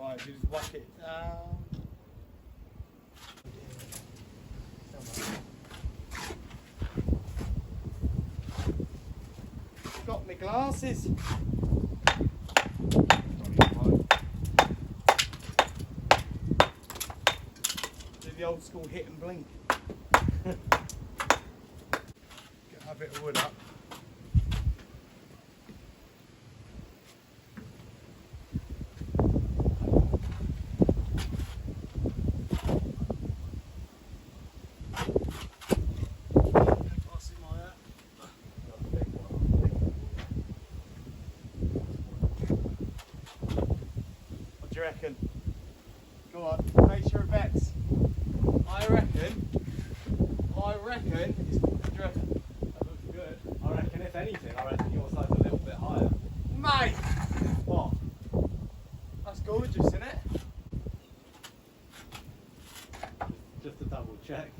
Alright, you just whack it down. Got my glasses. Do the old school hit and blink. Get a bit of wood up. What do you reckon? Go on, make sure it bets. I reckon it's, what do you reckon? That looks good. I reckon if anything, I reckon your side's a little bit higher. Mate! What? That's gorgeous, isn't it? Just to double check.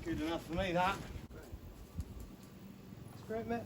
Good enough for me, that. It's great, mate.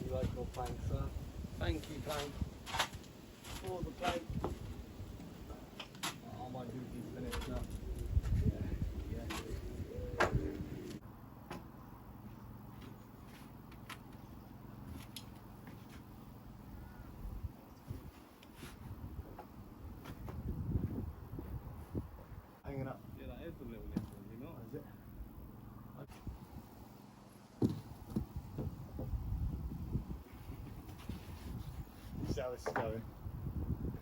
You like your plank, sir? Thank you, plank. For the plank. Oh, my duty's finished now. Hanging up. Yeah, that is the little nipple, you know? Is it? See how this is going.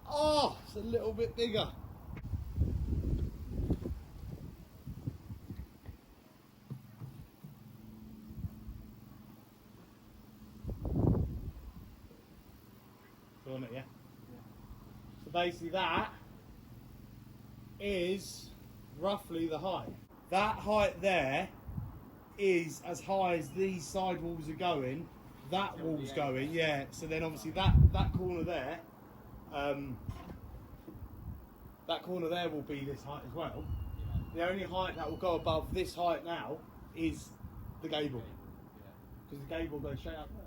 Oh, it's a little bit bigger. Still on it, yeah? So basically that is roughly the height. That height there is as high as these side walls are going. That wall's going, yeah. So then obviously that corner there, that corner there will be this height as well. The only height that will go above this height now is the gable, because the gable goes straight up there.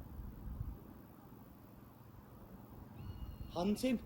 Hunting.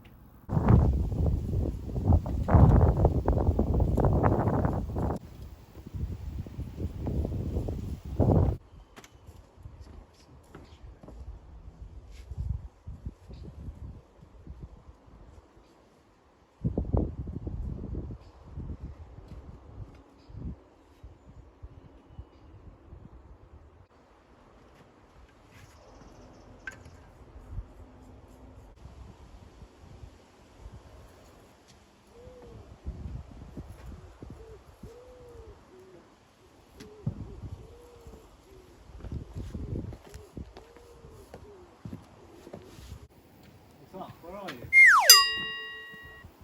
What's up? Where are you?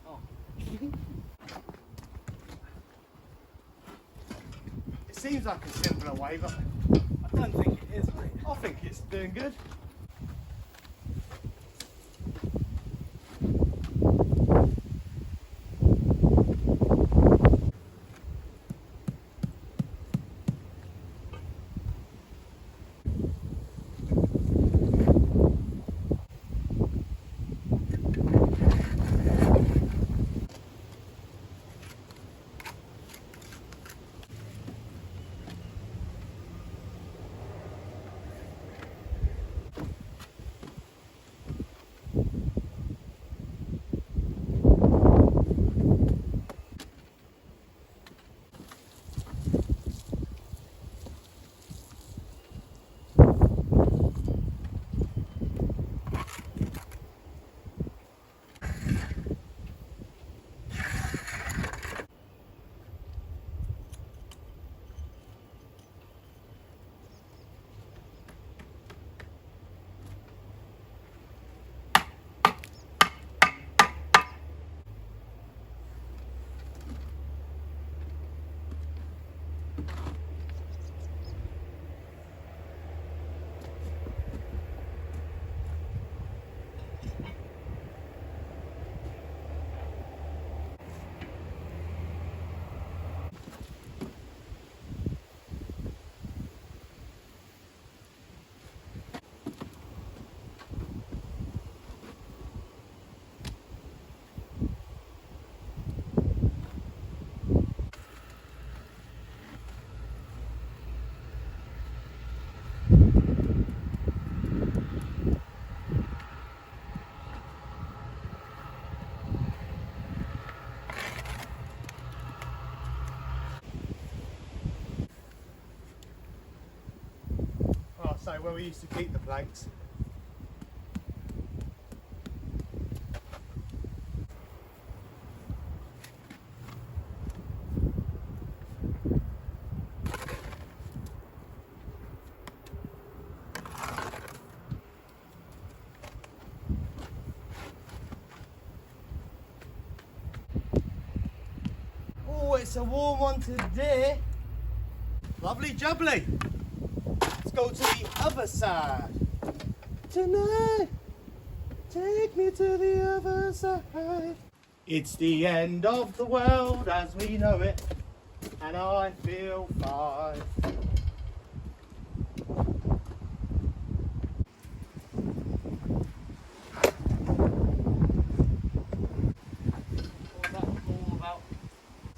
Oh. It seems like a simpler way, but I don't think it is, mate. I think it's doing good. Oh, so where we used to keep the planks. Oh, it's a warm one today. Lovely jubbly. Let's go to the other side. Tonight, take me to the other side. It's the end of the world as we know it, and I feel fine. What's that all about?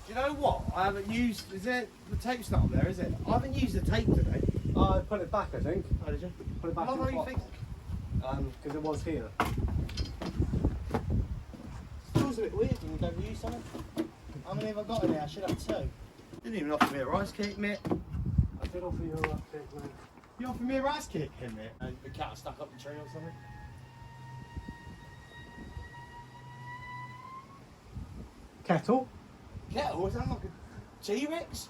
Do you know what? I haven't used. Is it the tape's not up there? Is it? I haven't used the tape today. I put it back, I think. Oh, did you? Put it back How in long the do you box. think? Because it was here. Feels a bit weird when you don't use something. How many have I got in there? I should have 2. Didn't even offer me a rice cake, mate. I did offer you a rough cake, mate. You offered me a rice cake, mate. And the cat stuck up the tree or something. Kettle? Kettle? Is that like a T-Rex?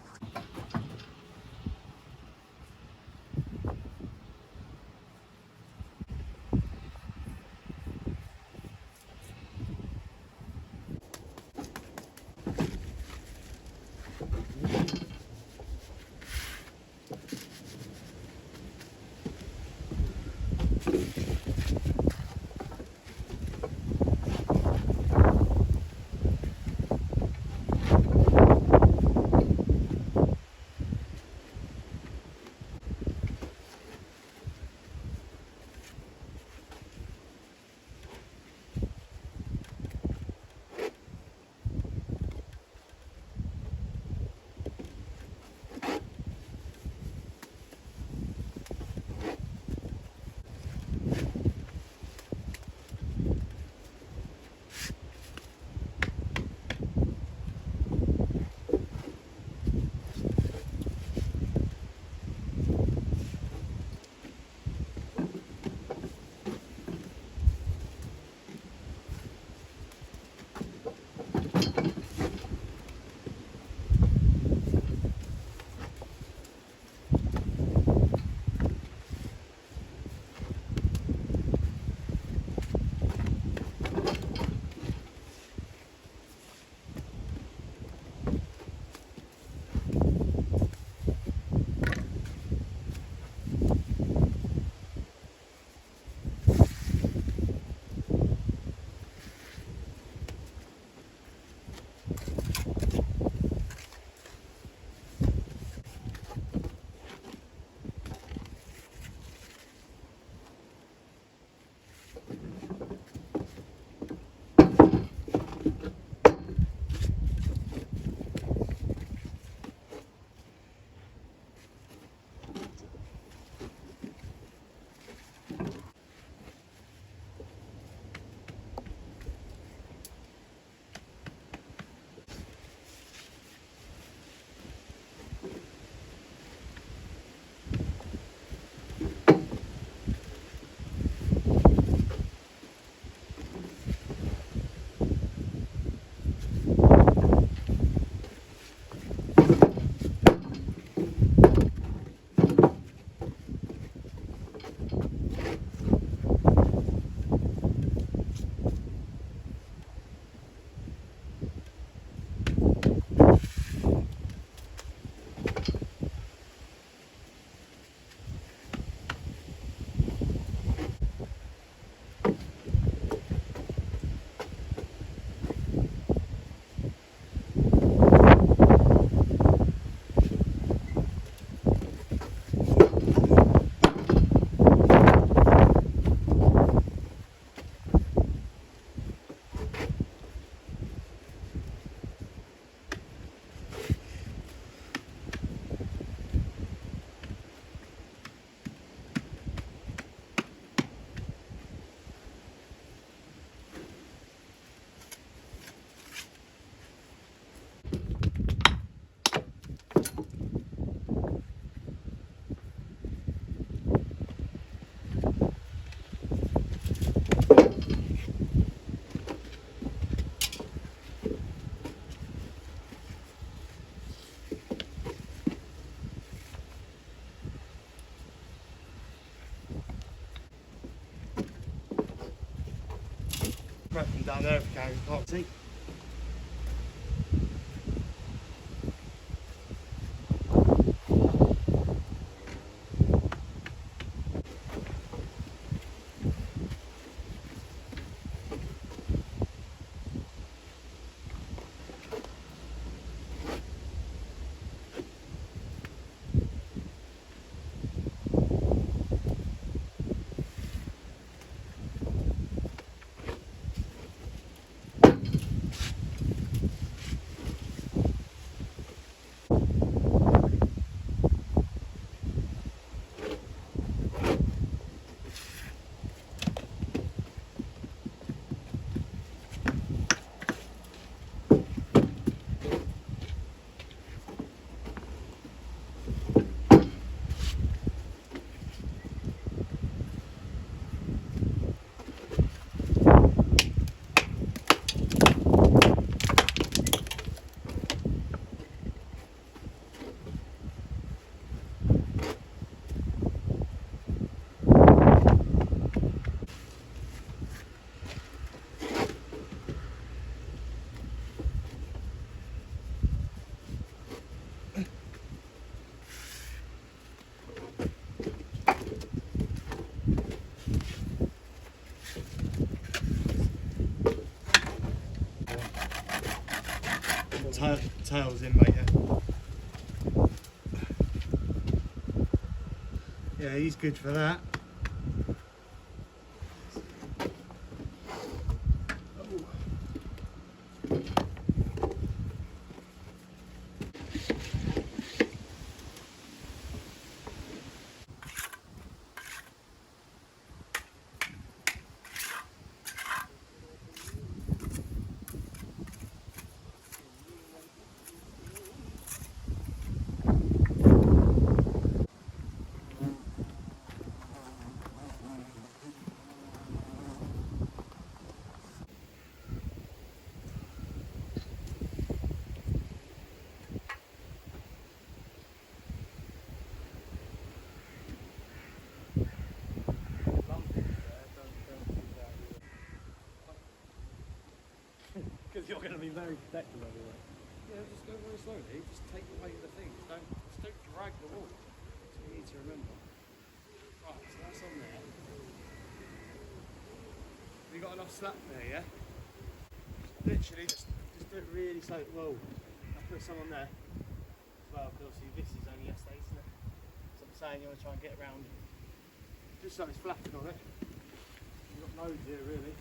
down there if you can. You can't see. Tails in, mate. Yeah, he's good for that. Because you're going to be very protective everywhere. Yeah, just go very slowly. Just take the weight of the thing. Just don't drag the wall. That's what you need to remember. Right, so that's on there. You got enough slack there, yeah? Literally, just do it really slow. Whoa, I'll put some on there as well, because obviously this is only yesterday, isn't it? So I'm saying you want to try and get around, just so it's flapping on it. You've got loads here, really.